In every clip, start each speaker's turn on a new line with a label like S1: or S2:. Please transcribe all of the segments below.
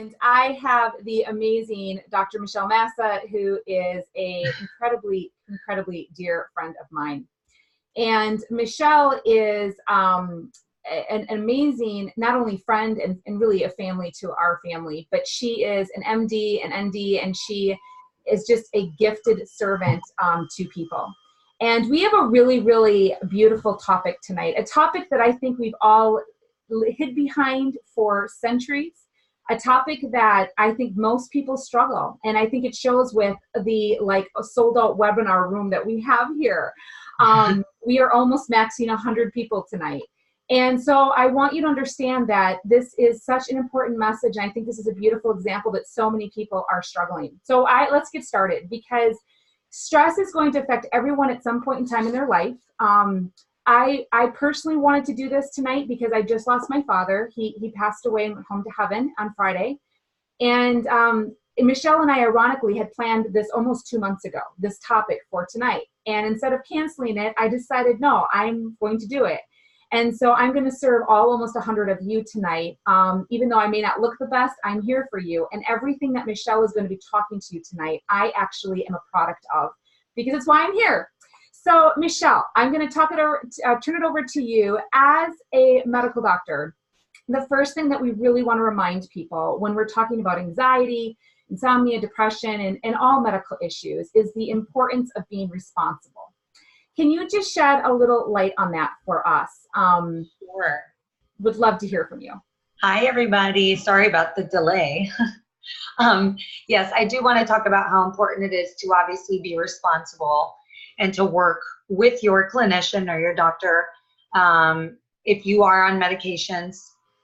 S1: And I have the amazing Dr. Michelle Massa, who is a incredibly dear friend of mine. And Michelle is an amazing, not only friend and really a family to our family, but she is an MD, an ND, and she is just a gifted servant to people. And we have a really beautiful topic tonight, a topic that I think we've all hid behind for centuries, a topic that I think most people struggle. And I think it shows with the a sold out webinar room that we have here. We are almost maxing 100 people tonight. And so I want you to understand that this is such an important message. And I think this is a beautiful example that so many people are struggling. So let's get started, because stress is going to affect everyone at some point in time in their life. I personally wanted to do this tonight because I just lost my father. He passed away and went home to heaven on Friday. And Michelle and I ironically had planned this almost 2 months ago, this topic for tonight. And instead of canceling it, I decided, no, I'm going to do it. And so I'm going to serve almost 100 of you tonight. Even though I may not look the best, I'm here for you. And everything that Michelle is going to be talking to you tonight, I actually am a product of, because it's why I'm here. So Michelle, I'm going to turn it over to you as a medical doctor. The first thing that we really want to remind people when we're talking about anxiety, insomnia, depression, and all medical issues is the importance of being responsible. Can you just shed a little light on that for us?
S2: Sure.
S1: Would love to hear from you.
S2: Hi, everybody. Sorry about the delay. Yes, I do want to talk about how important it is to obviously be responsible and to work with your clinician or your doctor. If you are on medications,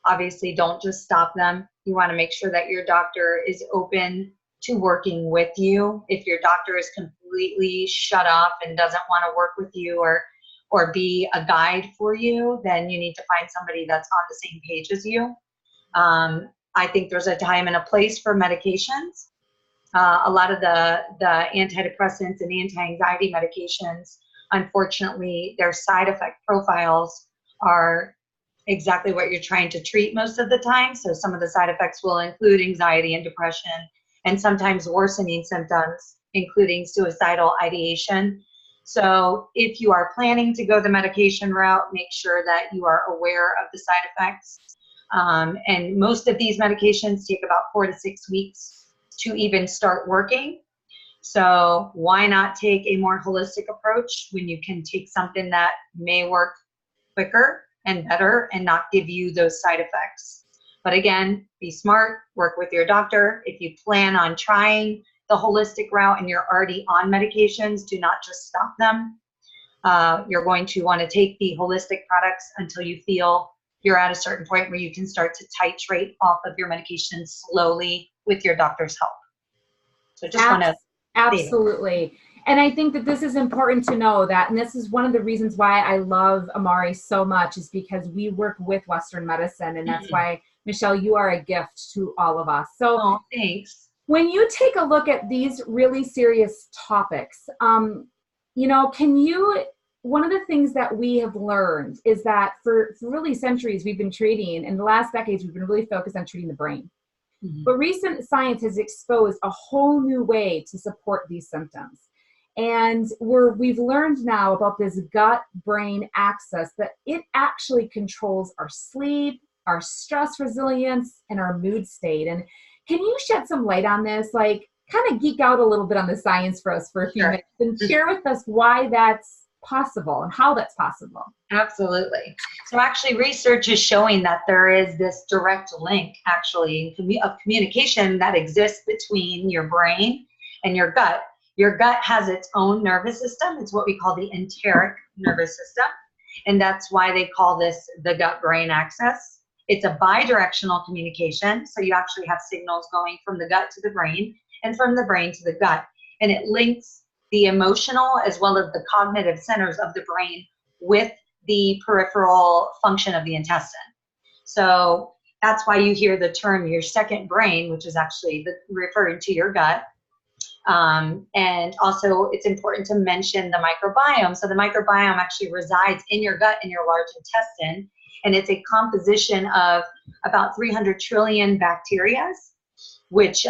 S2: obviously don't just stop them. You want to make sure that your doctor is open to working with you. If your doctor is completely shut off and doesn't want to work with you or be a guide for you, then you need to find somebody that's on the same page as you. I think there's a time and a place for medications. A lot of the antidepressants and anti-anxiety medications, unfortunately, their side effect profiles are exactly what you're trying to treat most of the time. So some of the side effects will include anxiety and depression, and sometimes worsening symptoms, including suicidal ideation. So if you are planning to go the medication route, make sure that you are aware of the side effects. And most of these medications take about 4 to 6 weeks to even start working. So why not take a more holistic approach when you can take something that may work quicker and better and not give you those side effects? But again, be smart, work with your doctor. If you plan on trying the holistic route and you're already on medications, do not just stop them. You're going to want to take the holistic products until you feel you're at a certain point where you can start to titrate off of your medication slowly with your doctor's help. So just want to
S1: absolutely. And I think that this is important to know that, and this is one of the reasons why I love Amare so much, is because we work with Western medicine, and that's why, Michelle, you are a gift to all of us. So
S2: thanks.
S1: When you take a look at these really serious topics, one of the things that we have learned is that for really centuries we've been treating, in the last decades, we've been really focused on treating the brain. But recent science has exposed a whole new way to support these symptoms. And we've learned now about this gut-brain axis, that it actually controls our sleep, our stress resilience, and our mood state. And can you shed some light on this? Kind of geek out a little bit on the science for us for a few minutes and share with us why that's possible and how that's possible.
S2: Absolutely. So actually research is showing that there is this direct link actually of communication that exists between your brain and your gut. Your gut has its own nervous system. It's what we call the enteric nervous system. And that's why they call this the gut-brain axis. It's a bidirectional communication. So you actually have signals going from the gut to the brain and from the brain to the gut. And it links the emotional as well as the cognitive centers of the brain with the peripheral function of the intestine. So that's why you hear the term your second brain, which is actually referring to your gut. And also it's important to mention the microbiome. So the microbiome actually resides in your gut, in your large intestine, and it's a composition of about 300 trillion bacteria. which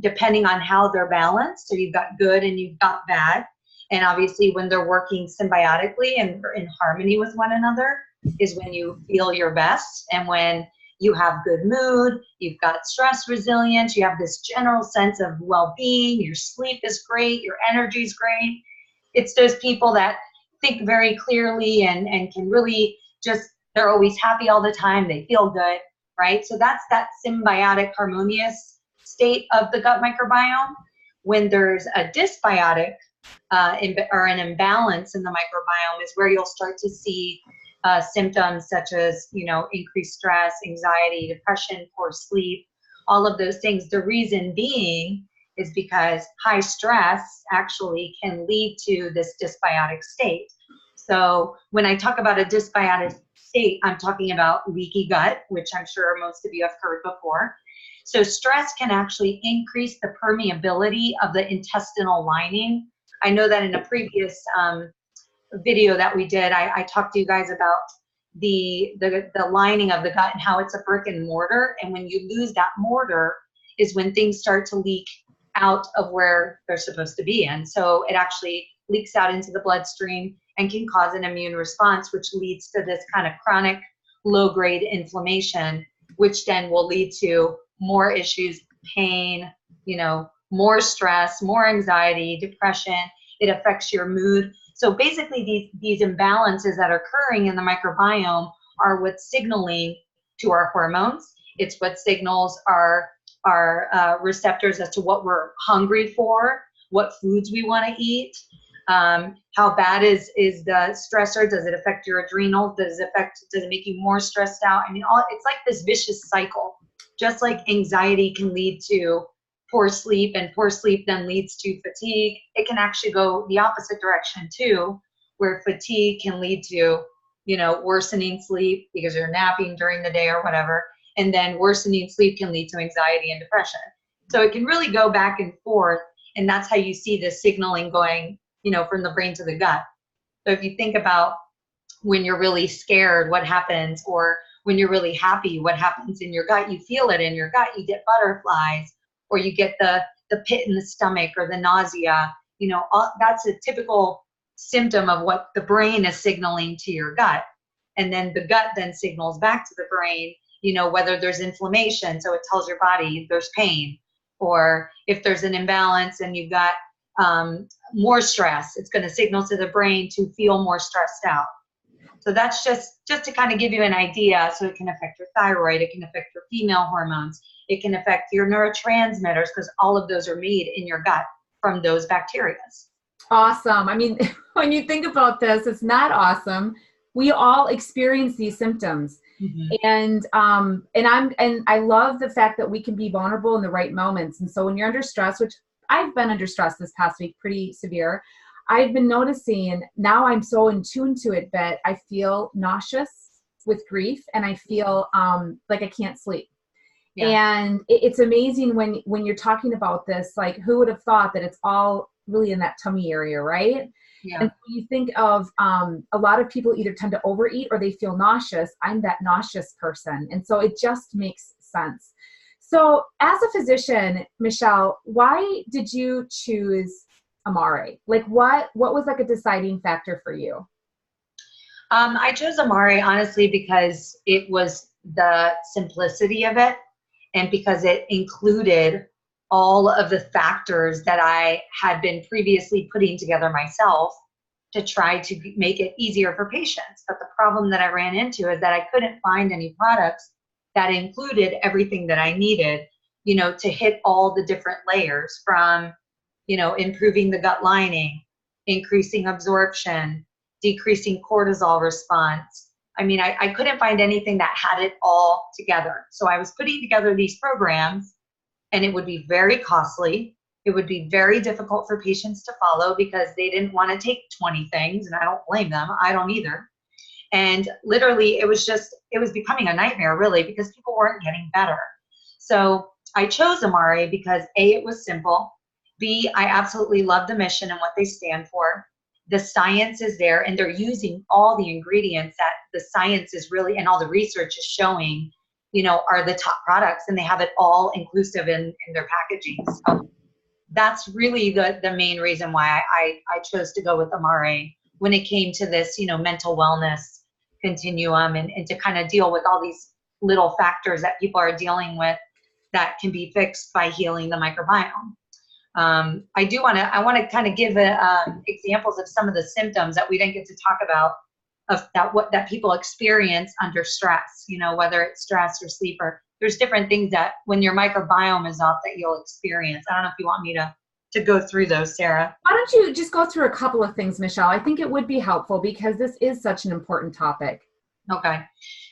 S2: depending on how they're balanced, so you've got good and you've got bad, and obviously when they're working symbiotically and in harmony with one another is when you feel your best, and when you have good mood, you've got stress resilience, you have this general sense of well-being, your sleep is great, your energy is great. It's those people that think very clearly and can really just, they're always happy all the time, they feel good, right? So that's that symbiotic, harmonious state of the gut microbiome. When there's a dysbiotic or an imbalance in the microbiome is where you'll start to see symptoms such as, increased stress, anxiety, depression, poor sleep, all of those things. The reason being is because high stress actually can lead to this dysbiotic state. So when I talk about a dysbiotic state, I'm talking about leaky gut, which I'm sure most of you have heard before. So stress can actually increase the permeability of the intestinal lining. I know that in a previous video that we did, I talked to you guys about the lining of the gut and how it's a brick and mortar. And when you lose that mortar is when things start to leak out of where they're supposed to be. And so it actually leaks out into the bloodstream and can cause an immune response, which leads to this kind of chronic low-grade inflammation, which then will lead to more issues, pain, more stress, more anxiety, depression. It affects your mood. So basically these imbalances that are occurring in the microbiome are what's signaling to our hormones. It's what signals our receptors as to what we're hungry for, what foods we want to eat, how bad is the stressor? Does it affect your adrenals? Does it make you more stressed out? I mean, it's like this vicious cycle. Just like anxiety can lead to poor sleep, and poor sleep then leads to fatigue, it can actually go the opposite direction too, where fatigue can lead to, worsening sleep because you're napping during the day or whatever, and then worsening sleep can lead to anxiety and depression. So it can really go back and forth, and that's how you see the signaling going, from the brain to the gut. So if you think about when you're really scared, what happens, or when you're really happy, what happens in your gut, you feel it in your gut, you get butterflies, or you get the pit in the stomach or the nausea, that's a typical symptom of what the brain is signaling to your gut. And then the gut then signals back to the brain, whether there's inflammation, so it tells your body there's pain, or if there's an imbalance and you've got more stress, it's going to signal to the brain to feel more stressed out. So that's just to kind of give you an idea. So it can affect your thyroid, it can affect your female hormones, it can affect your neurotransmitters, because all of those are made in your gut from those bacteria.
S1: Awesome. I mean, when you think about this, it's not awesome. We all experience these symptoms. Mm-hmm. And I love the fact that we can be vulnerable in the right moments. And so when you're under stress, which I've been under stress this past week, pretty severe, I've been noticing now I'm so in tune to it that I feel nauseous with grief, and I feel like I can't sleep. Yeah. And it's amazing when you're talking about this, like who would have thought that it's all really in that tummy area, right? Yeah. And when you think of a lot of people either tend to overeat or they feel nauseous. I'm that nauseous person. And so it just makes sense. So as a physician, Michelle, why did you choose Amare? Like what was like a deciding factor for you?
S2: I chose Amare honestly because it was the simplicity of it, and because it included all of the factors that I had been previously putting together myself to try to make it easier for patients. But the problem that I ran into is that I couldn't find any products that included everything that I needed, to hit all the different layers from, improving the gut lining, increasing absorption, decreasing cortisol response. I mean, I couldn't find anything that had it all together. So I was putting together these programs, and it would be very costly. It would be very difficult for patients to follow because they didn't want to take 20 things, and I don't blame them. I don't either. And literally, it was becoming a nightmare, really, because people weren't getting better. So I chose Amare because A, it was simple. B, I absolutely love the mission and what they stand for. The science is there, and they're using all the ingredients that the science is really, and all the research is showing are the top products, and they have it all inclusive in their packaging. So that's really the main reason why I chose to go with Amare when it came to this, mental wellness continuum, and to kind of deal with all these little factors that people are dealing with that can be fixed by healing the microbiome. I want to kind of give examples of some of the symptoms that we didn't get to talk about of that people experience under stress, whether it's stress or sleep, or there's different things that when your microbiome is off that you'll experience. I don't know if you want me to go through those, Sarah.
S1: Why don't you just go through a couple of things, Michelle? I think it would be helpful because this is such an important topic.
S2: Okay.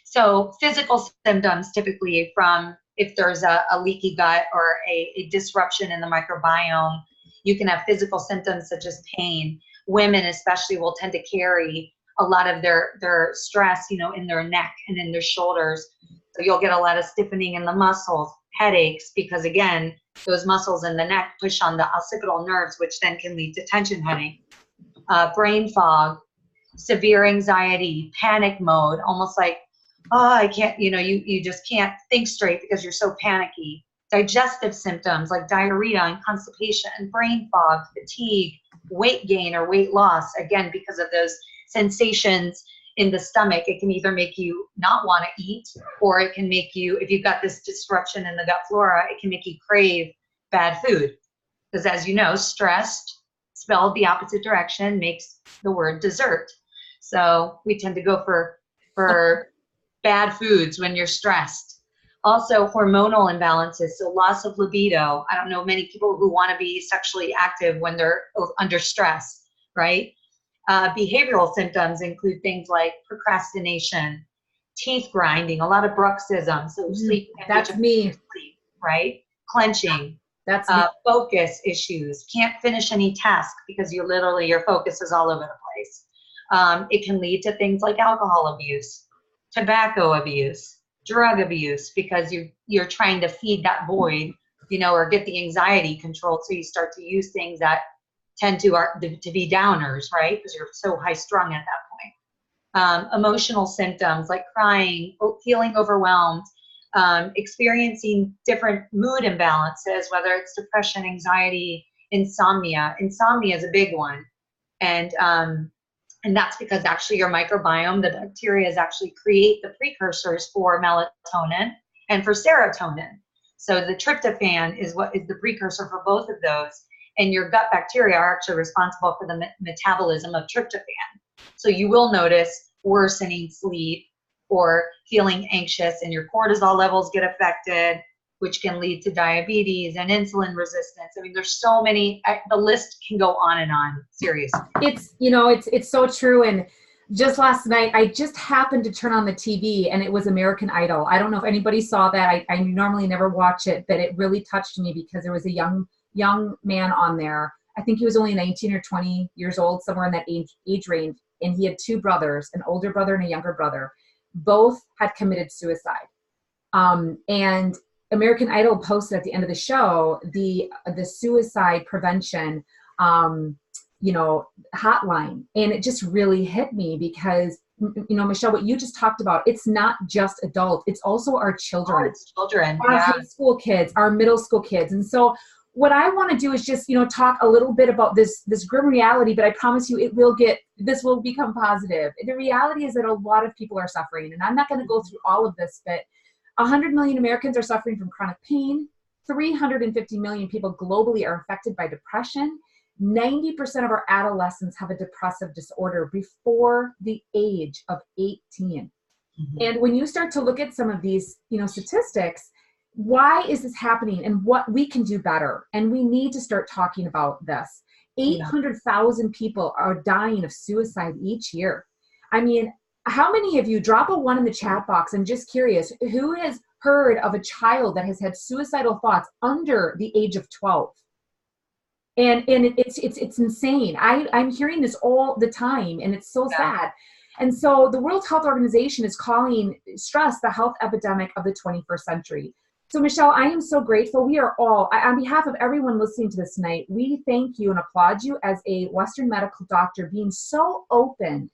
S2: So physical symptoms, typically from if there's a leaky gut or a disruption in the microbiome, you can have physical symptoms such as pain. Women especially will tend to carry a lot of their stress, in their neck and in their shoulders. So you'll get a lot of stiffening in the muscles, headaches, because again, those muscles in the neck push on the occipital nerves, which then can lead to tension headache. Brain fog, severe anxiety, panic mode, almost like, oh, I can't, you just can't think straight because you're so panicky. Digestive symptoms like diarrhea and constipation, brain fog, fatigue, weight gain or weight loss, again, because of those sensations in the stomach. It can either make you not want to eat, or it can make you, if you've got this disruption in the gut flora, it can make you crave bad food. Because as you know, stressed, spelled the opposite direction, makes the word dessert. So we tend to go for bad foods when you're stressed. Also hormonal imbalances, so loss of libido. I don't know many people who want to be sexually active when they're under stress, right? Behavioral symptoms include things like procrastination, teeth grinding, a lot of bruxism, so sleep.
S1: That's me.
S2: Sleep, right? Clenching.
S1: That's me.
S2: Focus issues. Can't finish any task because your focus is all over the place. It can lead to things like alcohol abuse, tobacco abuse, drug abuse, because you're trying to feed that void, or get the anxiety controlled. So you start to use things that tend to be downers, right? Because you're so high strung at that point. Emotional symptoms like crying, feeling overwhelmed, experiencing different mood imbalances, whether it's depression, anxiety, insomnia. Insomnia is a big one. And that's because actually your microbiome, the bacteria actually create the precursors for melatonin and for serotonin. So the tryptophan is the precursor for both of those. And your gut bacteria are actually responsible for the metabolism of tryptophan. So you will notice worsening sleep or feeling anxious, and your cortisol levels get affected, which can lead to diabetes and insulin resistance. I mean, there's so many, the list can go on and on, seriously.
S1: It's so true. And just last night, I just happened to turn on the TV and it was American Idol. I don't know if anybody saw that. I normally never watch it, but it really touched me because there was a young man on there. I think he was only 19 or 20 years old, somewhere in that age range. And he had two brothers, an older brother and a younger brother. Both had committed suicide. And American Idol posted at the end of the show the suicide prevention hotline, and it just really hit me because Michelle, what you just talked about, it's not just adults, it's also our children.
S2: Oh, it's children.
S1: Our high school kids, our middle school kids. And so what I want to do is just talk a little bit about this grim reality, but I promise you this will become positive. The reality is that a lot of people are suffering, and I'm not going to go through all of this, but 100 million Americans are suffering from chronic pain. 350 million people globally are affected by depression. 90% of our adolescents have a depressive disorder before the age of 18. Mm-hmm. And when you start to look at some of these, statistics, why is this happening and what we can do better? And we need to start talking about this. 800,000 people are dying of suicide each year. I mean, how many of you, drop a 1 in the chat box? I'm just curious, who has heard of a child that has had suicidal thoughts under the age of 12? And it's insane. I'm hearing this all the time, and it's so sad. And so the World Health Organization is calling stress the health epidemic of the 21st century. So Michelle, I am so grateful. We are all, on behalf of everyone listening to this tonight, we thank you and applaud you as a Western medical doctor being so open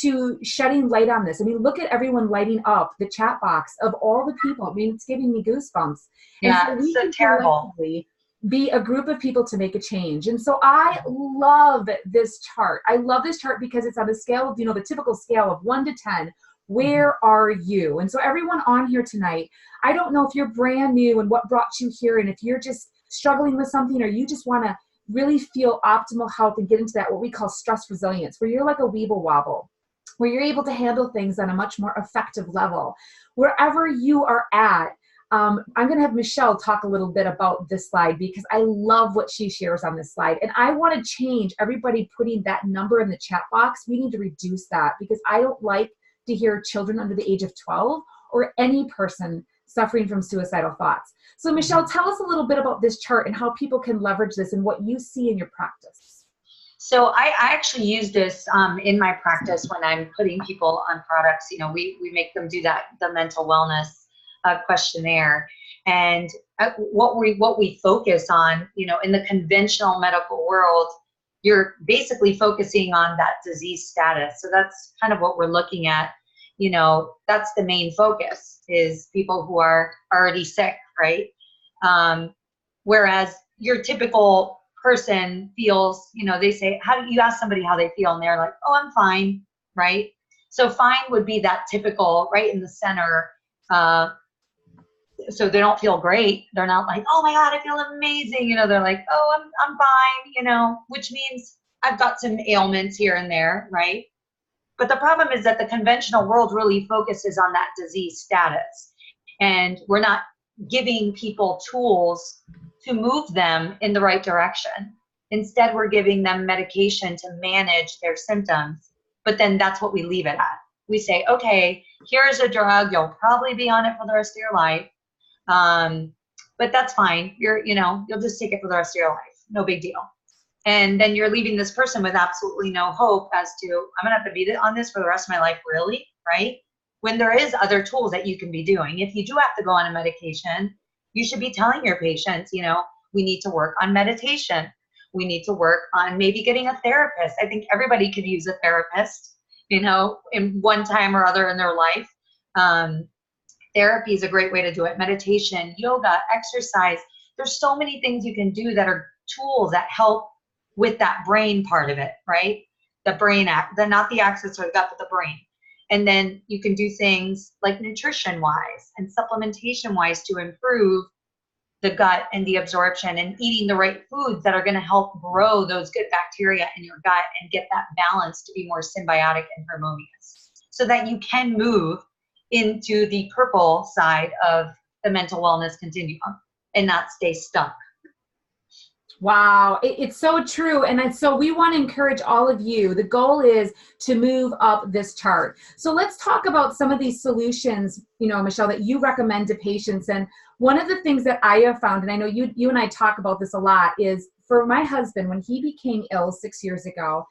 S1: to shedding light on this. I mean, look at everyone lighting up the chat box of all the people. I mean, it's giving me goosebumps.
S2: Yeah,
S1: And so we
S2: it's so
S1: can
S2: terrible.
S1: collectively be a group of people to make a change. And so I love this chart. I love this chart because it's on a scale of, the typical scale of 1 to 10. Where are you? And so everyone on here tonight, I don't know if you're brand new and what brought you here, and if you're just struggling with something, or you just want to really feel optimal health and get into that, what we call stress resilience, where you're like a weeble wobble, where you're able to handle things on a much more effective level. Wherever you are at, I'm going to have Michelle talk a little bit about this slide, because I love what she shares on this slide. And I want to change everybody putting that number in the chat box. We need to reduce that, because I don't like to hear children under the age of 12 or any person suffering from suicidal thoughts. So Michelle, tell us a little bit about this chart and how people can leverage this and what you see in your practice.
S2: So I actually use this in my practice when I'm putting people on products. We make them do the mental wellness questionnaire, and what we focus on, in the conventional medical world, you're basically focusing on that disease status. So that's kind of what we're looking at. That's the main focus, is people who are already sick, right? Whereas your typical person feels, they say, how do you ask somebody how they feel, and they're like, oh, I'm fine, right? So fine would be that typical right in the center. So they don't feel great. They're not like, oh my God, I feel amazing. They're like, oh, I'm fine, which means I've got some ailments here and there, right? But the problem is that the conventional world really focuses on that disease status. And we're not giving people tools to move them in the right direction. Instead, we're giving them medication to manage their symptoms. But then that's what we leave it at. We say, okay, here's a drug. You'll probably be on it for the rest of your life. But that's fine. You'll just take it for the rest of your life. No big deal. And then you're leaving this person with absolutely no hope as to, I'm going to have to be on this for the rest of my life, really, right? When there is other tools that you can be doing. If you do have to go on a medication, you should be telling your patients, we need to work on meditation. We need to work on maybe getting a therapist. I think everybody could use a therapist, in one time or other in their life. Therapy is a great way to do it. Meditation, yoga, exercise. There's so many things you can do that are tools that help with that brain part of it, right? The brain not the axis or the gut, but the brain. And then you can do things like nutrition-wise and supplementation-wise to improve the gut and the absorption, and eating the right foods that are going to help grow those good bacteria in your gut and get that balance to be more symbiotic and harmonious, so that you can move into the purple side of the mental wellness continuum and not stay stuck.
S1: Wow, it's so true. And so we want to encourage all of you. The goal is to move up this chart. So let's talk about some of these solutions, Michelle, that you recommend to patients. And one of the things that I have found, and I know you and I talk about this a lot, is for my husband, when he became ill 6 years ago,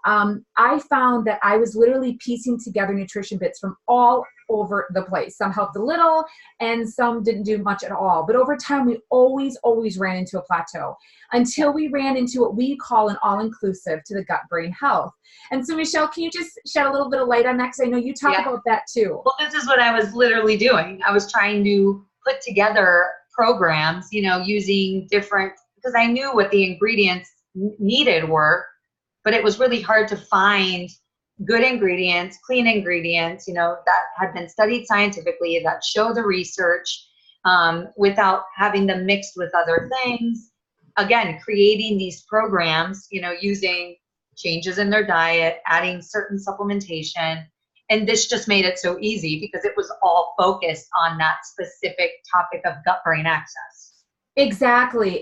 S1: I found that I was literally piecing together nutrition bits from all over the place. Some helped a little and some didn't do much at all. But over time, we always ran into a plateau until we ran into what we call an all-inclusive to the gut-brain health. And so, Michelle, can you just shed a little bit of light on that? Because I know you talk about that too.
S2: Well, this is what I was literally doing. I was trying to put together programs, using different, because I knew what the ingredients needed were, but it was really hard to find good ingredients, clean ingredients, that had been studied scientifically, that show the research, without having them mixed with other things. Again, creating these programs, using changes in their diet, adding certain supplementation. And this just made it so easy because it was all focused on that specific topic of gut-brain access.
S1: Exactly.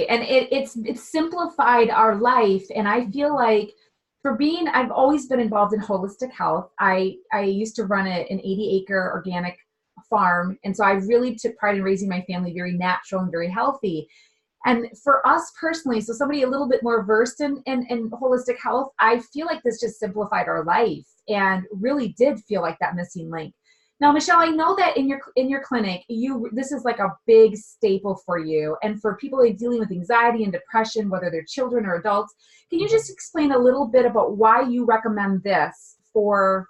S1: And it's simplified our life. And I feel like I've always been involved in holistic health. I used to run an 80-acre organic farm. And so I really took pride in raising my family very natural and very healthy. And for us personally, so somebody a little bit more versed in holistic health, I feel like this just simplified our life and really did feel like that missing link. Now, Michelle, I know that in your clinic, this is like a big staple for you. And for people dealing with anxiety and depression, whether they're children or adults, can you just explain a little bit about why you recommend this for,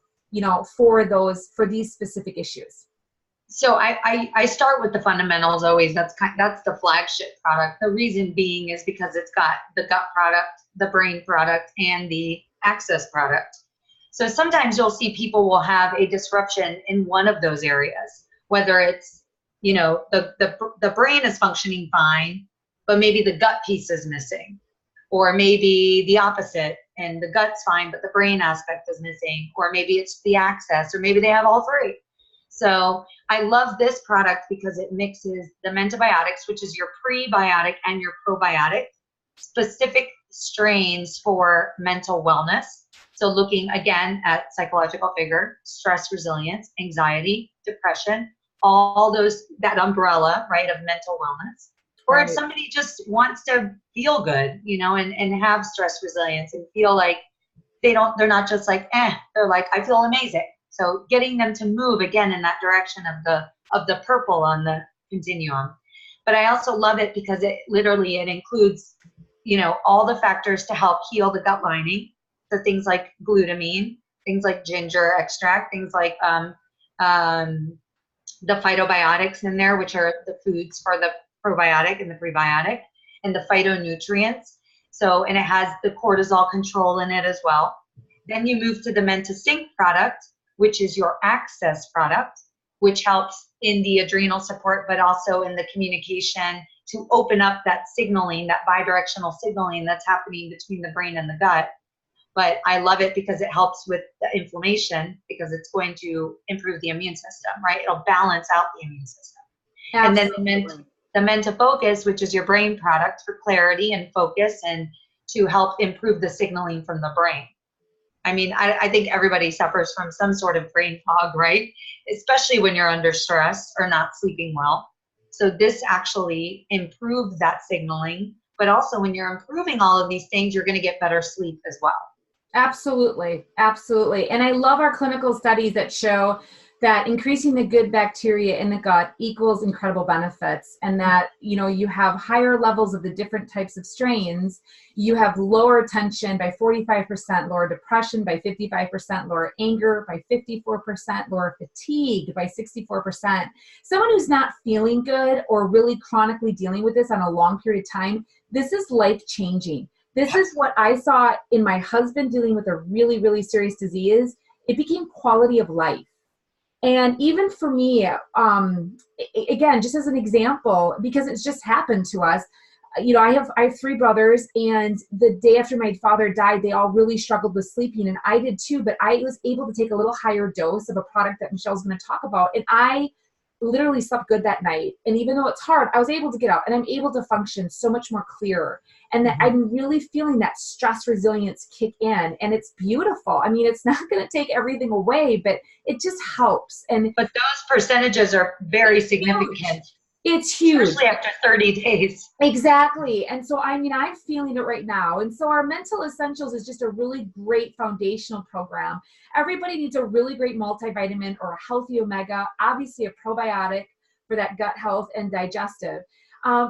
S1: for these specific issues?
S2: So I start with the fundamentals always. That's the flagship product. The reason being is because it's got the gut product, the brain product, and the access product. So sometimes you'll see people will have a disruption in one of those areas, whether it's, the brain is functioning fine, but maybe the gut piece is missing, or maybe the opposite, and the gut's fine, but the brain aspect is missing, or maybe it's the access, or maybe they have all three. So I love this product because it mixes the Mentabiotics, which is your prebiotic and your probiotic, specific strains for mental wellness. So looking again at psychological vigor, stress resilience, anxiety, depression, all those, that umbrella, right, of mental wellness. Or if somebody just wants to feel good, and have stress resilience and feel like they're not just like, they're like, I feel amazing. So getting them to move again in that direction of the purple on the continuum. But I also love it because it includes, all the factors to help heal the gut lining. So things like glutamine, things like ginger extract, things like the phytobiotics in there, which are the foods for the probiotic and the prebiotic, and the phytonutrients. So, and it has the cortisol control in it as well. Then you move to the MentaSync product, which is your access product, which helps in the adrenal support, but also in the communication to open up that signaling, that bidirectional signaling that's happening between the brain and the gut. But I love it because it helps with the inflammation, because it's going to improve the immune system, right? It'll balance out the immune system.
S1: Absolutely.
S2: And then the MentaFocus, which is your brain product for clarity and focus and to help improve the signaling from the brain. I mean, I think everybody suffers from some sort of brain fog, right? Especially when you're under stress or not sleeping well. So this actually improves that signaling, but also when you're improving all of these things, you're going to get better sleep as well.
S1: Absolutely. Absolutely. And I love our clinical studies that show that increasing the good bacteria in the gut equals incredible benefits, and that, you have higher levels of the different types of strains. You have lower tension by 45%, lower depression by 55%, lower anger by 54%, lower fatigue by 64%. Someone who's not feeling good or really chronically dealing with this on a long period of time, this is life-changing. This is what I saw in my husband dealing with a really, really serious disease. It became quality of life. And even for me, again, just as an example, because it's just happened to us, I have 3 brothers, and the day after my father died, they all really struggled with sleeping, and I did too, but I was able to take a little higher dose of a product that Michelle's going to talk about, and I literally slept good that night. And even though it's hard, I was able to get up, and I'm able to function so much more clearer, and that I'm really feeling that stress resilience kick in, and it's beautiful. I mean, it's not going to take everything away, but it just helps.
S2: But those percentages are very significant.
S1: It's huge.
S2: Especially after 30 days.
S1: Exactly. And so, I'm feeling it right now. And so our Mental Essentials is just a really great foundational program. Everybody needs a really great multivitamin or a healthy omega, obviously a probiotic for that gut health and digestive.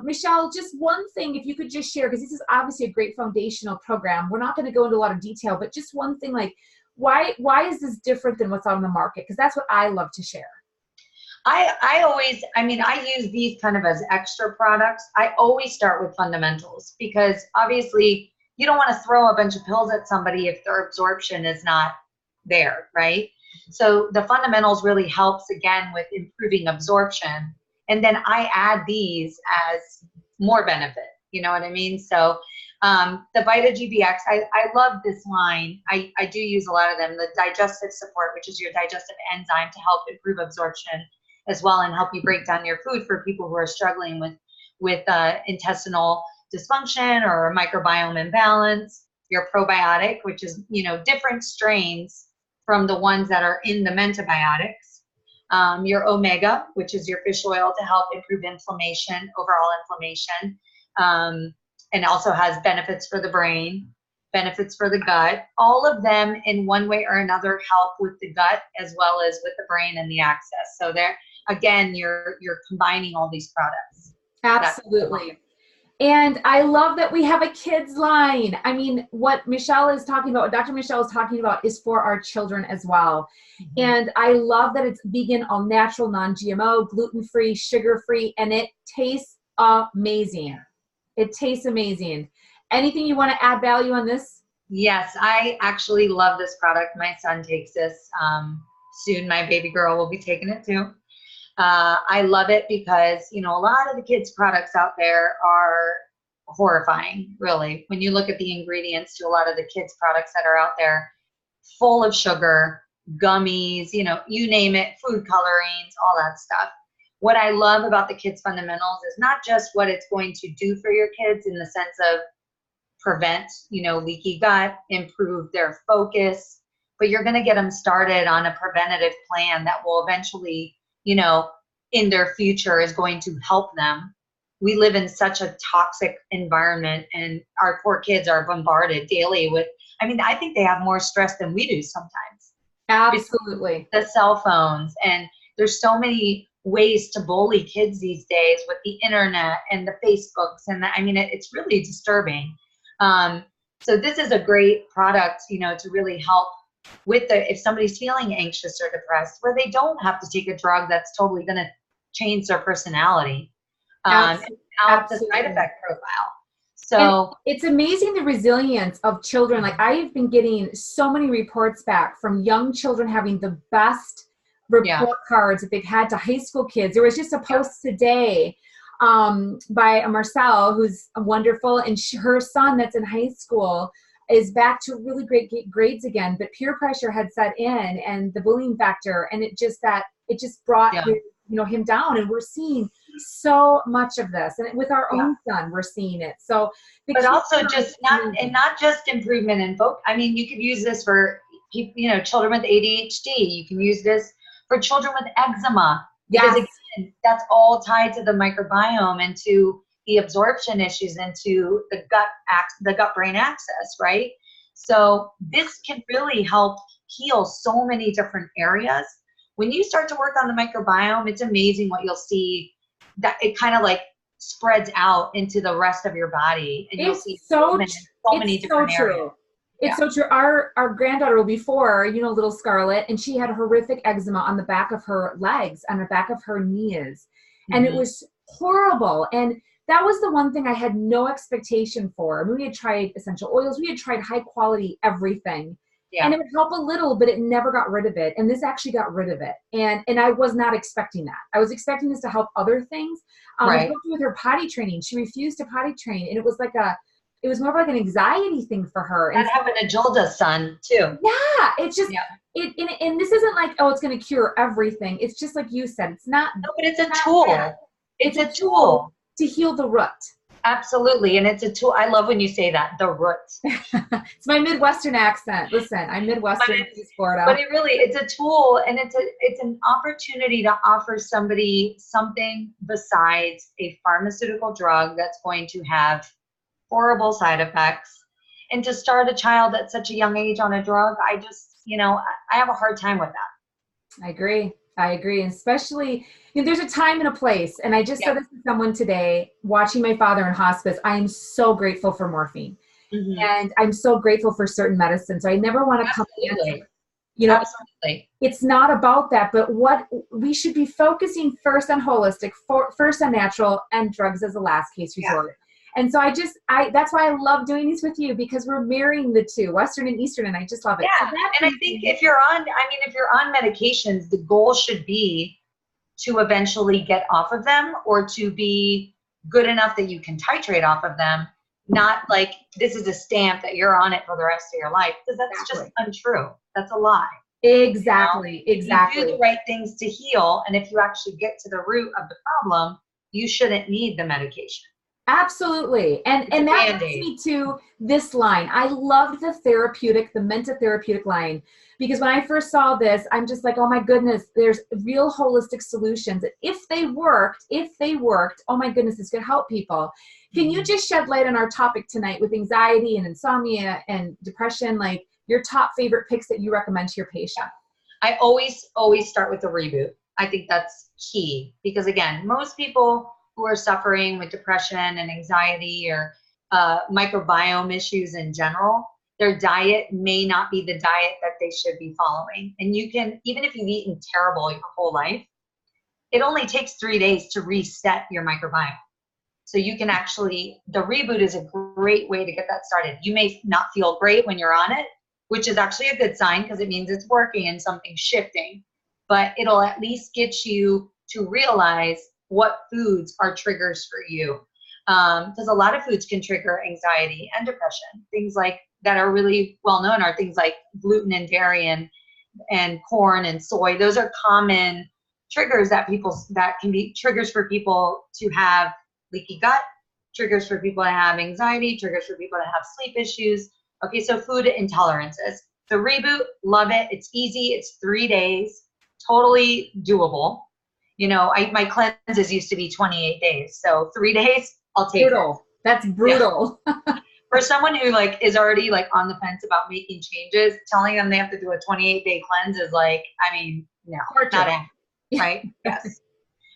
S1: Michelle, just one thing, if you could just share, because this is obviously a great foundational program. We're not going to go into a lot of detail, but just one thing, like why is this different than what's on the market? Because that's what I love to share.
S2: I use these kind of as extra products. I always start with fundamentals, because obviously you don't want to throw a bunch of pills at somebody if their absorption is not there, right? So the fundamentals really helps again with improving absorption. And then I add these as more benefit, you know what I mean? So the Vita GBX, I love this line. I do use a lot of them. The digestive support, which is your digestive enzyme to help improve absorption as well and help you break down your food for people who are struggling with intestinal dysfunction or microbiome imbalance. Your probiotic, which is, different strains from the ones that are in the Mentabiotics. Your omega, which is your fish oil to help improve inflammation, overall inflammation, and also has benefits for the brain, benefits for the gut. All of them in one way or another help with the gut as well as with the brain and the access. So there, again, you're combining all these products.
S1: Absolutely. And I love that we have a kids line. I mean, what Michelle is talking about, what Dr. Michelle is talking about is for our children as well.
S2: Mhm.
S1: And I love that it's vegan, all natural, non-GMO, gluten-free, sugar-free, and it tastes amazing. It tastes amazing. Anything you want to add value on this?
S2: Yes, I actually love this product. My son takes this. Soon my baby girl will be taking it too. I love it because, you know, a lot of the kids' products out there are horrifying, really. When you look at the ingredients to a lot of the kids' products that are out there, full of sugar, gummies, you know, you name it, food colorings, all that stuff. What I love about the Kids Fundamentals is not just what it's going to do for your kids in the sense of prevent, you know, leaky gut, improve their focus, but you're going to get them started on a preventative plan that will eventually, you know, in their future is going to help them. We live in such a toxic environment, and our poor kids are bombarded daily with, I mean, I think they have more stress than we do sometimes.
S1: Absolutely.
S2: The cell phones, and there's so many ways to bully kids these days with the internet and the Facebooks, and I mean, it's really disturbing. So this is a great product, you know, to really help with if somebody's feeling anxious or depressed, where they don't have to take a drug that's totally going to change their personality, without the side effect profile. So
S1: and it's amazing the resilience of children. Like, I have been getting so many reports back from young children having the best report cards that they've had to high school kids. There was just a post today by Marcel, who's wonderful, and her son that's in high school is back to really great grades again, but peer pressure had set in, and the bullying factor, and it just brought him down. And we're seeing so much of this, and with our own son, we're seeing it. So,
S2: but also just not just improvement in focus. I mean, you could use this for, you know, children with ADHD. You can use this for children with eczema. Because again, that's all tied to the microbiome and to the absorption issues and to the gut-brain axis, right? So this can really help heal so many different areas. When you start to work on the microbiome, it's amazing what you'll see, that it kind of like spreads out into the rest of your body, and you'll see so many different areas.
S1: It's so true. Our granddaughter will be 4, you know, little Scarlett, and she had horrific eczema on the back of her legs, on the back of her knees. And it was horrible. And that was the one thing I had no expectation for. I mean, we had tried essential oils. We had tried high quality everything. And it would help a little, but it never got rid of it. And this actually got rid of it. And I was not expecting that. I was expecting this to help other things. With her potty training, she refused to potty train. And it was more of like an anxiety thing for her.
S2: That happened to Jolda's son too.
S1: Yeah, it's just and this isn't like, oh, it's going to cure everything. It's just like you said, it's not.
S2: No, but it's a tool. It's a tool
S1: to heal the root.
S2: Absolutely, and it's a tool. I love when you say that, the root.
S1: It's my Midwestern accent. Listen, I'm Midwestern, Florida.
S2: But it's a tool, and it's an opportunity to offer somebody something besides a pharmaceutical drug that's going to have horrible side effects. And to start a child at such a young age on a drug, I just, you know, I have a hard time with that.
S1: I agree. And especially, you know, there's a time and a place. And I just said this to someone today, watching my father in hospice. I am so grateful for morphine. And I'm so grateful for certain medicines. I never want to come in. You know, it's not about that, but what we should be focusing first on holistic, first on natural, and drugs as a last case resort. And so that's why I love doing these with you, because we're marrying the two, Western and Eastern, and I just love it.
S2: Yeah, and I think if you're on medications, the goal should be to eventually get off of them, or to be good enough that you can titrate off of them, not like this is a stamp that you're on it for the rest of your life, because that's just untrue. That's a lie.
S1: Exactly.
S2: You do the right things to heal, and if you actually get to the root of the problem, you shouldn't need the medication.
S1: Absolutely. And that brings me to this line. I loved the Menta therapeutic line, because when I first saw this, I'm just like, oh my goodness, there's real holistic solutions. If they worked, oh my goodness, this could help people. Can you just shed light on our topic tonight with anxiety and insomnia and depression, like your top favorite picks that you recommend to your patient?
S2: I always start with the reboot. I think that's key, because again, most people who are suffering with depression and anxiety or microbiome issues in general, their diet may not be the diet that they should be following. And you can, even if you've eaten terrible your whole life, it only takes 3 days to reset your microbiome. So you can actually, the reboot is a great way to get that started. You may not feel great when you're on it, which is actually a good sign because it means it's working and something's shifting. But it'll at least get you to realize what foods are triggers for you. Because a lot of foods can trigger anxiety and depression. Things like that are really well known are things like gluten and dairy and corn and soy. Those are common triggers that can be triggers for people to have leaky gut, triggers for people to have anxiety, triggers for people to have sleep issues. Okay, so food intolerances. The reboot, love it. It's easy. It's 3 days, totally doable. You know, my cleanses used to be 28 days. So 3 days, I'll take
S1: brutal.
S2: it.
S1: That's brutal.
S2: Yeah. For someone who like is already like on the fence about making changes, telling them they have to do a 28-day cleanse is like, I mean, no, not it, right? Yes.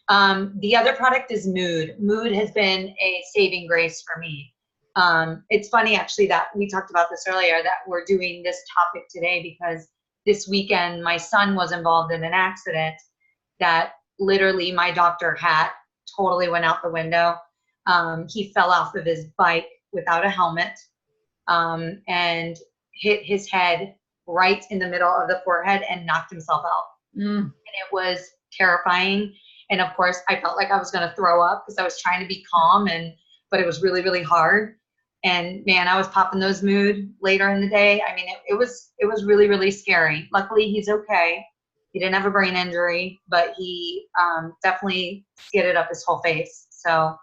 S2: The other product is Mood. Mood has been a saving grace for me. It's funny actually that we talked about this earlier, that we're doing this topic today because this weekend my son was involved in an accident that literally my doctor hat totally went out the window. He fell off of his bike without a helmet and hit his head right in the middle of the forehead and knocked himself out. And it was terrifying. And of course, I felt like I was going to throw up because I was trying to be calm, but it was really, really hard. And man, I was popping those Mood later in the day. I mean, it was really, really scary. Luckily, he's okay. He didn't have a brain injury, but he definitely skidded up his whole face. So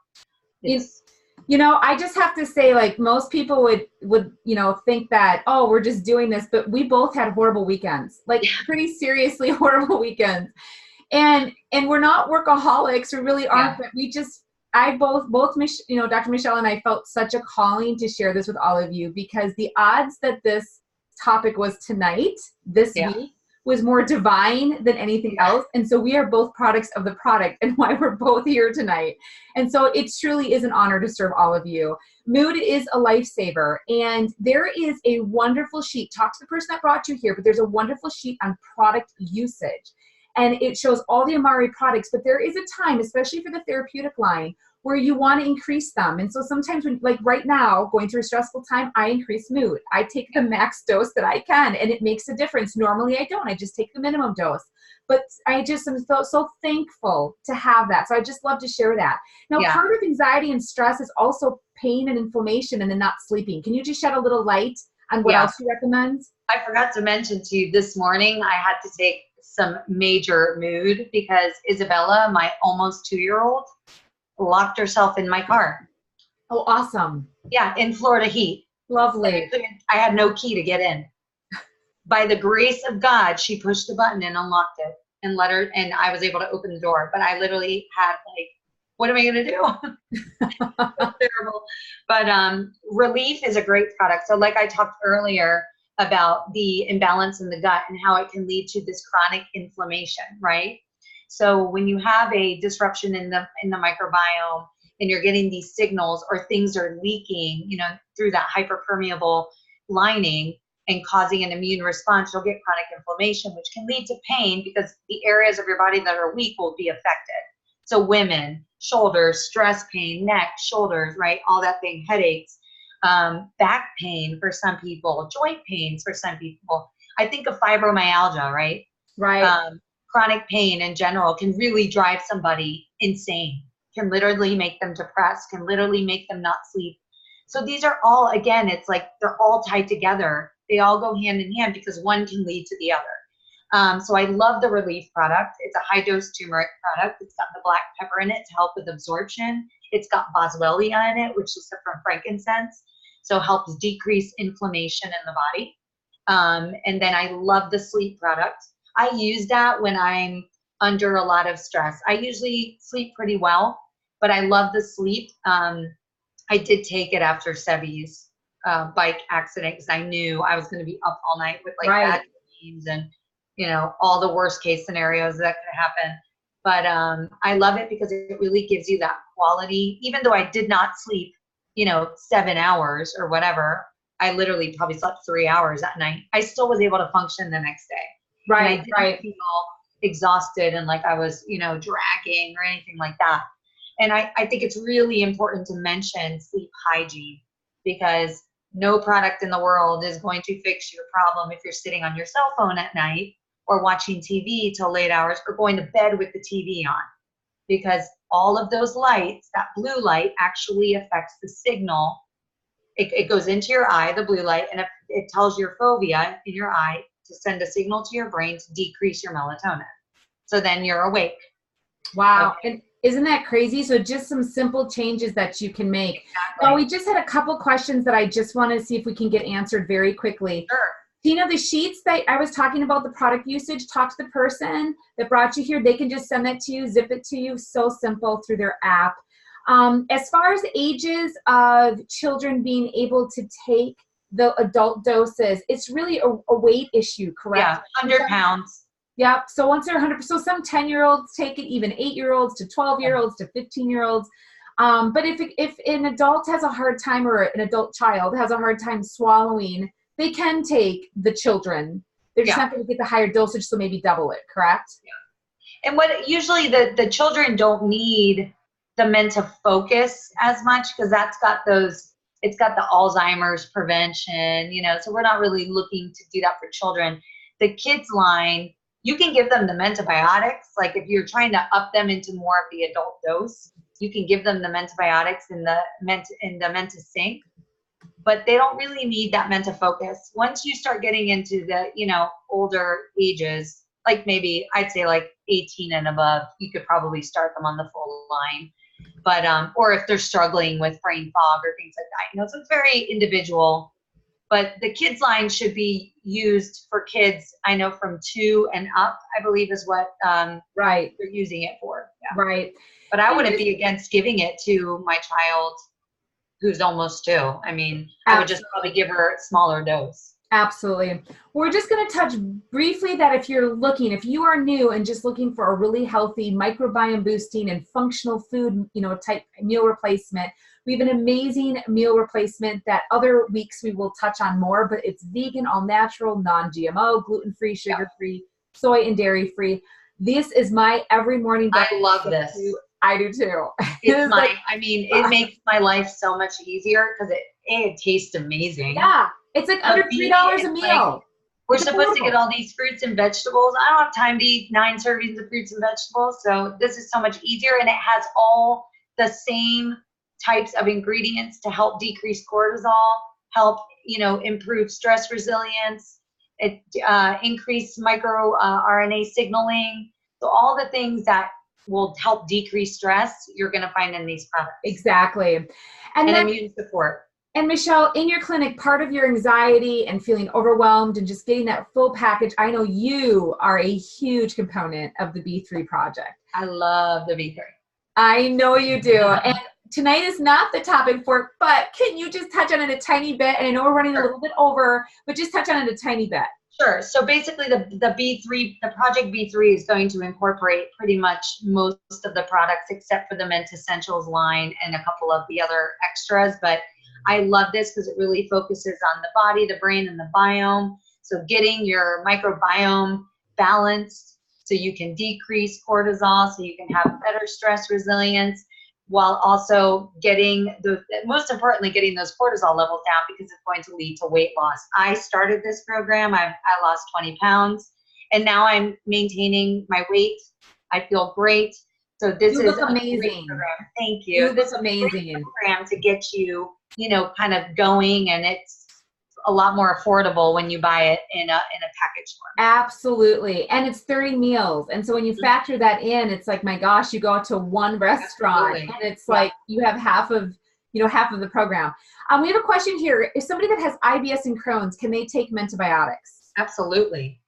S2: it's,
S1: you know, I just have to say, like, most people would, you know, think that, oh, we're just doing this, but we both had horrible weekends, like pretty seriously horrible weekends. And we're not workaholics, we really aren't, but we just, you know, Dr. Michelle and I felt such a calling to share this with all of you because the odds that this topic was tonight, this week, was more divine than anything else. And so we are both products of the product and why we're both here tonight. And so it truly is an honor to serve all of you. Mood is a lifesaver. And there is a wonderful sheet. Talk to the person that brought you here, but there's a wonderful sheet on product usage. And it shows all the Amari products, but there is a time, especially for the therapeutic line, where you want to increase them. And so sometimes when, like right now, going through a stressful time, I increase Mood. I take the max dose that I can, and it makes a difference. Normally I don't, I just take the minimum dose. But I just am so thankful to have that. So I just love to share that. Now, part of anxiety and stress is also pain and inflammation and then not sleeping. Can you just shed a little light on what else you recommend?
S2: I forgot to mention to you this morning, I had to take some major Mood because Isabella, my almost 2-year-old, locked herself in my car.
S1: Oh, awesome.
S2: Yeah, in Florida heat.
S1: Lovely.
S2: I had no key to get in. By the grace of God, she pushed the button and unlocked it and and I was able to open the door. But I literally had like, what am I going to do? Terrible. But Relief is a great product. So like I talked earlier about the imbalance in the gut and how it can lead to this chronic inflammation, right? So when you have a disruption in the microbiome and you're getting these signals or things are leaking, you know, through that hyperpermeable lining and causing an immune response, you'll get chronic inflammation, which can lead to pain because the areas of your body that are weak will be affected. So women, shoulders, stress pain, neck, shoulders, right? All that thing, headaches, back pain for some people, joint pains for some people. I think of fibromyalgia, right?
S1: Right.
S2: Chronic pain in general can really drive somebody insane, can literally make them depressed, can literally make them not sleep. So these are all, again, it's like they're all tied together. They all go hand in hand because one can lead to the other. So I love the Relief product. It's a high-dose turmeric product. It's got the black pepper in it to help with absorption. It's got boswellia in it, which is from frankincense, so helps decrease inflammation in the body. And then I love the Sleep product. I use that when I'm under a lot of stress. I usually sleep pretty well, but I love the Sleep. I did take it after Sebi's bike accident because I knew I was going to be up all night with like bad dreams and, you know, all the worst case scenarios that could happen. But I love it because it really gives you that quality. Even though I did not sleep, 7 hours or whatever, I literally probably slept 3 hours that night. I still was able to function the next day.
S1: Right,
S2: And I didn't feel exhausted and like I was, dragging or anything like that. And I think it's really important to mention sleep hygiene, because no product in the world is going to fix your problem if you're sitting on your cell phone at night or watching TV till late hours or going to bed with the TV on. Because all of those lights, that blue light actually affects the signal. It goes into your eye, the blue light, and it tells your fovea in your eye to send a signal to your brain to decrease your melatonin. So then you're awake.
S1: Wow.
S2: Okay.
S1: And isn't that crazy? So just some simple changes that you can make.
S2: Exactly.
S1: Now, we just had a couple questions that I just want to see if we can get answered very quickly.
S2: Sure.
S1: Tina, the sheets that I was talking about, the product usage, talk to the person that brought you here. They can just send that to you, zip it to you. So simple through their app. As far as ages of children being able to take the adult doses, it's really a weight issue, correct?
S2: Yeah, 100 pounds.
S1: Yep. So once they're 100, so some 10-year-olds take it, even 8-year-olds to 12-year-olds to 15-year-olds. But if an adult has a hard time, or an adult child has a hard time swallowing, they can take the children. They're just not going to get the higher dosage, so maybe double it, correct?
S2: Yeah. And what usually the children don't need the Menta-Focus as much, because it's got the Alzheimer's prevention, so we're not really looking to do that for children. The kids line, you can give them the Mentabiotics. Like if you're trying to up them into more of the adult dose, you can give them the Mentabiotics in the Menta-Sync, but they don't really need that Menta-Focus. Once you start getting into the, older ages, like maybe I'd say like 18 and above, you could probably start them on the full line. But, or if they're struggling with brain fog or things like that, so it's very individual. But the kids line should be used for kids, I know, from 2 and up, I believe is what they're using it for. Yeah.
S1: Right.
S2: But I wouldn't be against giving it to my child who's almost 2. I mean, I would just probably give her a smaller dose.
S1: Absolutely. We're just going to touch briefly that if you are new and just looking for a really healthy microbiome boosting and functional food, type meal replacement, we have an amazing meal replacement that other weeks we will touch on more, but it's vegan, all natural, non-GMO, gluten-free, sugar-free, soy and dairy-free. This is my every morning.
S2: I love this.
S1: I do too.
S2: It makes my life so much easier because it tastes amazing.
S1: Yeah. It's like under $3 a meal.
S2: We're supposed to get all these fruits and vegetables. I don't have time to eat 9 servings of fruits and vegetables. So this is so much easier, and it has all the same types of ingredients to help decrease cortisol, help, improve stress resilience, increase micro RNA signaling. So all the things that will help decrease stress, you're going to find in these products.
S1: Exactly.
S2: And immune support.
S1: And Michelle, in your clinic, part of your anxiety and feeling overwhelmed and just getting that full package, I know you are a huge component of the B3 project.
S2: I love the B3.
S1: I know you do. And tonight is not the topic for it, but can you just touch on it a tiny bit? And I know we're running a little bit over, but just touch on it a tiny bit.
S2: Sure. So basically the Project B3 is going to incorporate pretty much most of the products except for the Mentessentials line and a couple of the other extras. But I love this because it really focuses on the body, the brain, and the biome. So getting your microbiome balanced so you can decrease cortisol, so you can have better stress resilience, while also most importantly, getting those cortisol levels down, because it's going to lead to weight loss. I started this program, I lost 20 pounds, and now I'm maintaining my weight. I feel great. So this is
S1: amazing.
S2: A great program. Thank you.
S1: You look amazing.
S2: Program to get you, kind of going, and it's a lot more affordable when you buy it in a package form.
S1: Absolutely. And it's 30 meals. And so when you factor that in, it's like, my gosh, you go out to one restaurant. Absolutely. And it's like you have half of the program. We have a question here. If somebody that has IBS and Crohn's, can they take Mentabiotics?
S2: Absolutely.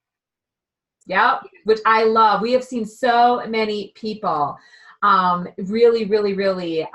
S1: Yep, which I love. We have seen so many people really see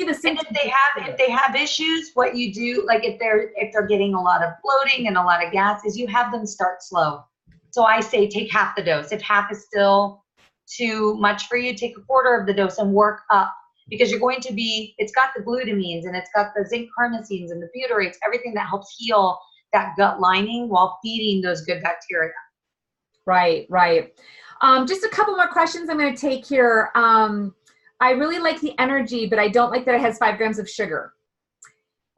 S1: the symptoms.
S2: And if they have issues, what you do, like if they're getting a lot of bloating and a lot of gas, is you have them start slow. So I say take half the dose. If half is still too much for you, take a quarter of the dose and work up, because you're going to be, it's got the glutamines and it's got the zinc carnosines and the butyrates, everything that helps heal that gut lining while feeding those good bacteria.
S1: Right, right. Just a couple more questions I'm going to take here. I really like the energy, but I don't like that it has 5 grams of sugar.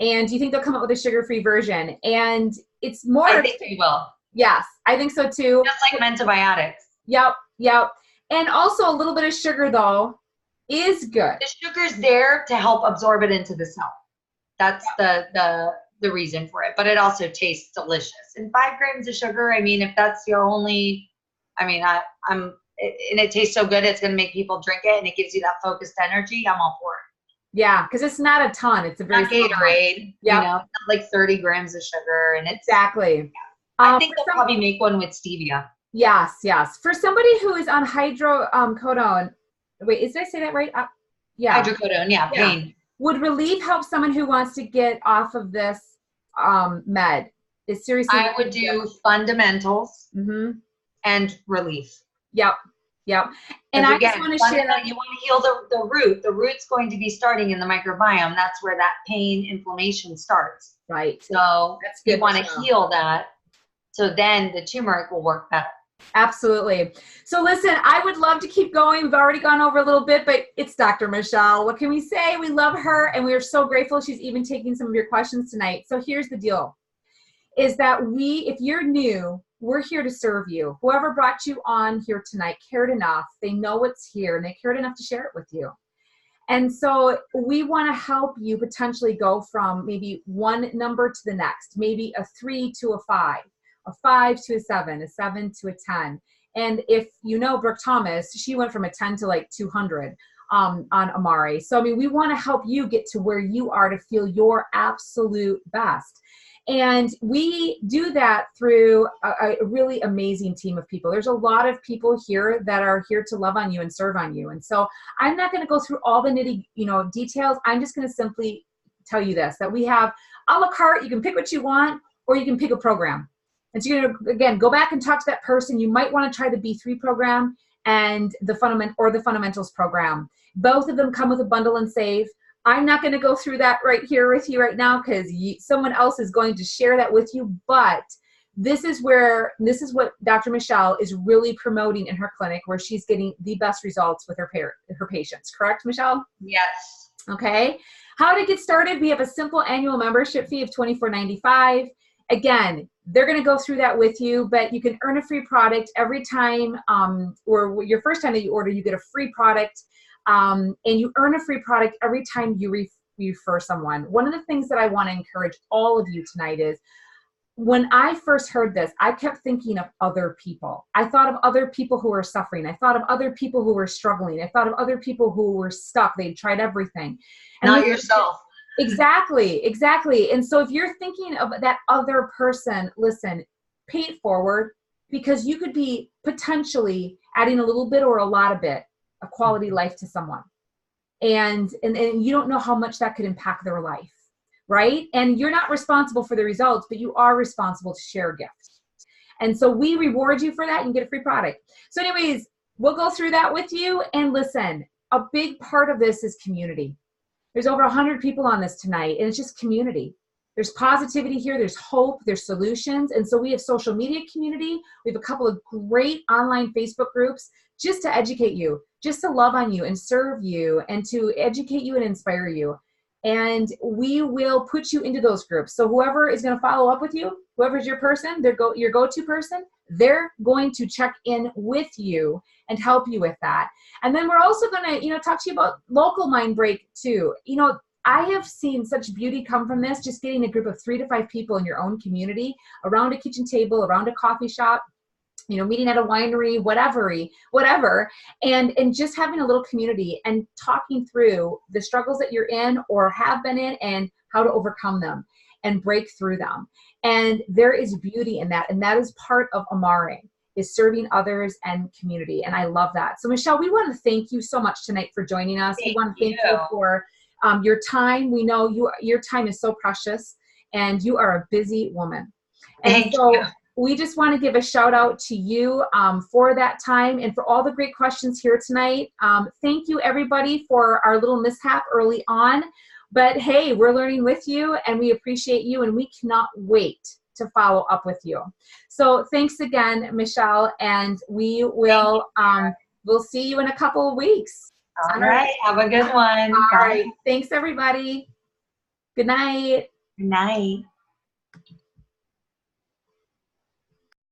S1: And do you think they'll come up with a sugar-free version? And it's more.
S2: I think they will.
S1: Yes, I think so too.
S2: Just like antibiotics.
S1: Yep, yep. And also a little bit of sugar though is good.
S2: The sugar's there to help absorb it into the cell. That's the reason for it. But it also tastes delicious. And 5 grams of sugar, I mean, if that's your only, I mean, and it tastes so good, it's going to make people drink it, and it gives you that focused energy. I'm all for it.
S1: Yeah, because it's not a ton. It's a very
S2: not Gatorade.
S1: Yeah,
S2: you know, not like 30 grams of sugar, and it's
S1: exactly.
S2: I think they'll probably make one with stevia.
S1: Yes, yes. For somebody who is on hydrocodone, wait, did I say that right? Yeah.
S2: Hydrocodone, yeah, pain.
S1: Would Relief help someone who wants to get off of this med? Is seriously?
S2: I would do fundamentals and Relief.
S1: Yep, yep. And I just want to share that
S2: you want to heal the root. The root's going to be starting in the microbiome. That's where that pain, inflammation starts.
S1: Right.
S2: So you want to heal that. So then the turmeric will work better.
S1: Absolutely. So listen, I would love to keep going. We've already gone over a little bit, but it's Dr. Michelle. What can we say? We love her, and we are so grateful she's even taking some of your questions tonight. So here's the deal, is that if you're new, we're here to serve you. Whoever brought you on here tonight cared enough. They know what's here, and they cared enough to share it with you. And so we want to help you potentially go from maybe one number to the next, maybe a 3 to a 5. A 5 to a 7, a 7 to a 10. And if you know Brooke Thomas, she went from a 10 to like 200 on Amare. So, I mean, we want to help you get to where you are to feel your absolute best. And we do that through a really amazing team of people. There's a lot of people here that are here to love on you and serve on you. And so I'm not going to go through all the nitty, details. I'm just going to simply tell you this, that we have a la carte. You can pick what you want, or you can pick a program. And so you're going to, again, go back and talk to that person. You might want to try the B3 program and the fundamentals program. Both of them come with a bundle and save. I'm not going to go through that right here with you right now, because someone else is going to share that with you. But this is what Dr. Michelle is really promoting in her clinic, where she's getting the best results with her patients. Correct, Michelle?
S2: Yes.
S1: Okay. How to get started? We have a simple annual membership fee of $24.95. Again, they're going to go through that with you, but you can earn a free product every time, or your first time that you order, you get a free product, and you earn a free product every time you refer someone. One of the things that I want to encourage all of you tonight is, when I first heard this, I kept thinking of other people. I thought of other people who were suffering. I thought of other people who were struggling. I thought of other people who were stuck. They'd tried everything. And
S2: not yourself.
S1: Exactly, exactly. And so if you're thinking of that other person, listen, pay it forward, because you could be potentially adding a little bit or a lot of bit of quality life to someone. And you don't know how much that could impact their life, right? And you're not responsible for the results, but you are responsible to share gifts. And so we reward you for that and get a free product. So anyways, we'll go through that with you. And listen, a big part of this is community. There's over 100 people on this tonight, and it's just community. There's positivity here. There's hope. There's solutions. And so we have social media community. We have a couple of great online Facebook groups just to educate you, just to love on you and serve you, and to educate you and inspire you. And we will put you into those groups. So whoever is going to follow up with you, whoever's your person, your go-to person, they're going to check in with you and help you with that. And then we're also going to, talk to you about local mind break too. I have seen such beauty come from this, just getting a group of 3 to 5 people in your own community around a kitchen table, around a coffee shop, meeting at a winery, whatever, and just having a little community and talking through the struggles that you're in or have been in and how to overcome them and break through them. And there is beauty in that. And that is part of Amare, is serving others and community. And I love that. So Michelle, we want to thank you so much tonight for joining us. We want to thank you for your time. We know your time is so precious, and you are a busy woman. And
S2: Thank you.
S1: we just want to give a shout out to you for that time and for all the great questions here tonight. Thank you, everybody, for our little mishap early on. But hey, we're learning with you, and we appreciate you, and we cannot wait to follow up with you. So thanks again, Michelle, and we will we'll see you in a couple of weeks.
S2: All right. Have a good one.
S1: All right. Thanks, everybody. Good night.
S2: Good night.